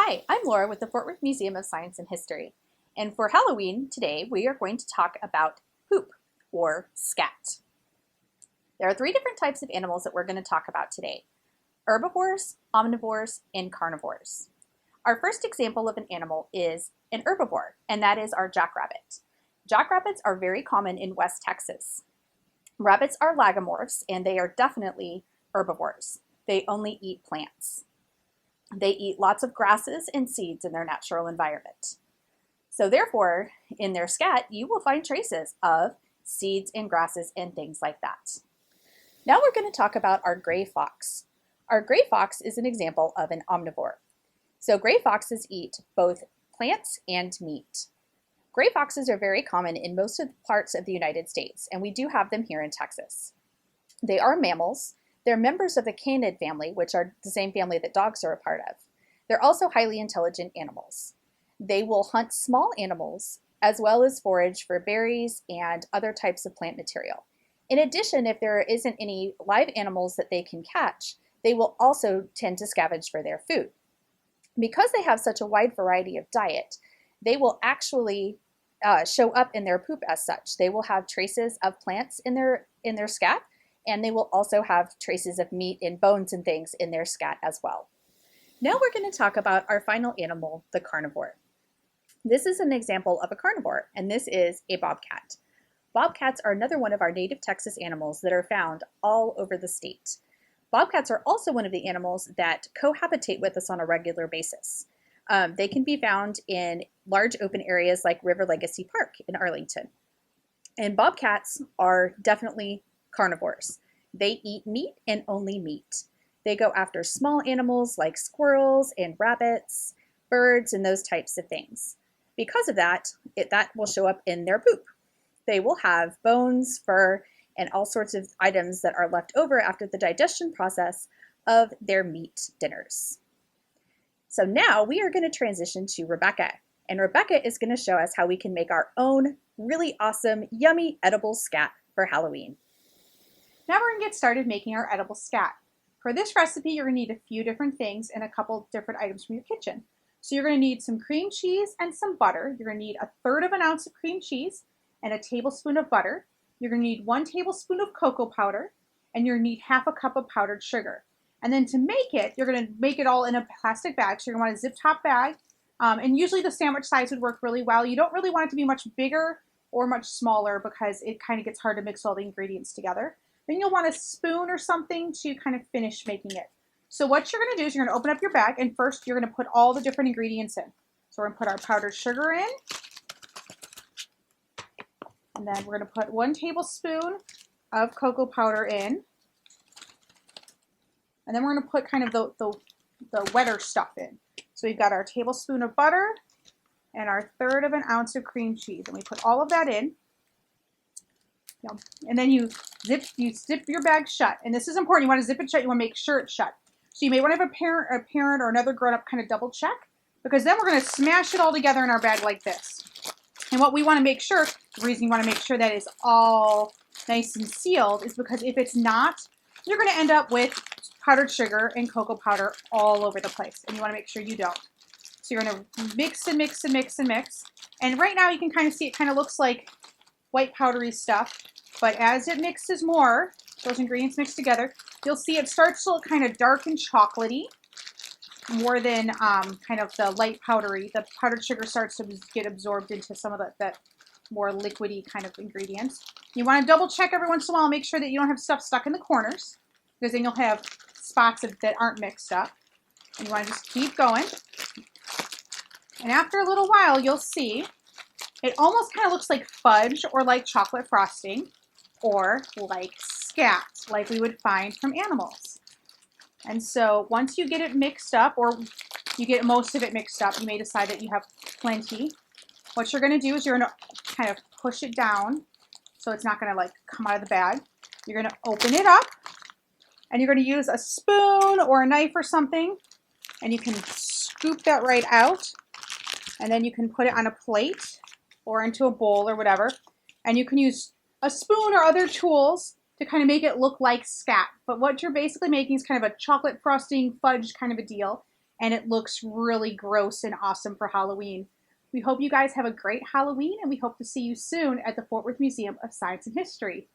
Hi, I'm Laura with the Fort Worth Museum of Science and History, and for Halloween today we are going to talk about poop, or scat. There are three different types of animals that we're going to talk about today: herbivores, omnivores, and carnivores. Our first example of an animal is an herbivore, and that is our jackrabbit. Jackrabbits are very common in West Texas. Rabbits are lagomorphs, and they are definitely herbivores. They only eat plants. They eat lots of grasses and seeds in their natural environment. So therefore, in their scat, you will find traces of seeds and grasses and things like that. Now we're going to talk about our gray fox. Our gray fox is an example of an omnivore. So gray foxes eat both plants and meat. Gray foxes are very common in most of the parts of the United States, and we do have them here in Texas. They are mammals. They're members of the canid family, which are the same family that dogs are a part of. They're also highly intelligent animals. They will hunt small animals as well as forage for berries and other types of plant material. In addition, if there isn't any live animals that they can catch, they will also tend to scavenge for their food. Because they have such a wide variety of diet, they will actually show up in their poop as such. They will have traces of plants in their scat, and they will also have traces of meat and bones and things in their scat as well. Now we're going to talk about our final animal, the carnivore. This is an example of a carnivore, and this is a bobcat. Bobcats are another one of our native Texas animals that are found all over the state. Bobcats are also one of the animals that cohabitate with us on a regular basis. They can be found in large open areas like River Legacy Park in Arlington. And bobcats are definitely carnivores. They eat meat and only meat. They go after small animals like squirrels and rabbits, birds, and those types of things. Because of that, that will show up in their poop. They will have bones, fur, and all sorts of items that are left over after the digestion process of their meat dinners. So now we are going to transition to Rebecca. And Rebecca is going to show us how we can make our own really awesome, yummy, edible scat for Halloween. Now we're going to get started making our edible scat. For this recipe, you're going to need a few different things and a couple different items from your kitchen. So you're going to need some cream cheese and some butter. You're going to need 1/3 ounce of cream cheese and a tablespoon of butter. You're going to need 1 tablespoon of cocoa powder, and you're going to need 1/2 cup of powdered sugar. And then to make it, you're going to make it all in a plastic bag. So you're going to want a zip top bag. And usually the sandwich size would work really well. You don't really want it to be much bigger or much smaller because it kind of gets hard to mix all the ingredients together. Then you'll want a spoon or something to kind of finish making it. So what you're going to do is you're going to open up your bag, and first you're going to put all the different ingredients in. So we're going to put our powdered sugar in. And then we're going to put 1 tablespoon of cocoa powder in. And then we're going to put kind of the wetter stuff in. So we've got our tablespoon of butter and our 1/3 ounce of cream cheese. And we put all of that in. And then you zip your bag shut. And this is important. You want to zip it shut. You want to make sure it's shut. So you may want to have a parent or another grown-up kind of double check, because then we're going to smash it all together in our bag like this. And what we want to make sure, the reason you want to make sure that is all nice and sealed is because if it's not, you're going to end up with powdered sugar and cocoa powder all over the place. And you want to make sure you don't. So you're going to mix and mix and mix and mix. And right now you can kind of see it kind of looks like white powdery stuff. But as it mixes more, those ingredients mix together, you'll see it starts to look kind of dark and chocolatey, more than kind of the light powdery. The powdered sugar starts to get absorbed into some of that more liquidy kind of ingredients. You want to double check every once in a while and make sure that you don't have stuff stuck in the corners, because then you'll have spots that aren't mixed up. And you want to just keep going. And after a little while, you'll see it almost kind of looks like fudge or like chocolate frosting or like scat, like we would find from animals. And so once you get it mixed up, or you get most of it mixed up, you may decide that you have plenty. What you're going to do is you're going to kind of push it down so it's not going to like come out of the bag. You're going to open it up, and you're going to use a spoon or a knife or something, and you can scoop that right out, and then you can put it on a plate or into a bowl or whatever, and you can use a spoon or other tools to kind of make it look like scat. But what you're basically making is kind of a chocolate frosting fudge kind of a deal. and it looks really gross and awesome for Halloween. We hope you guys have a great Halloween, and we hope to see you soon at the Fort Worth Museum of Science and History.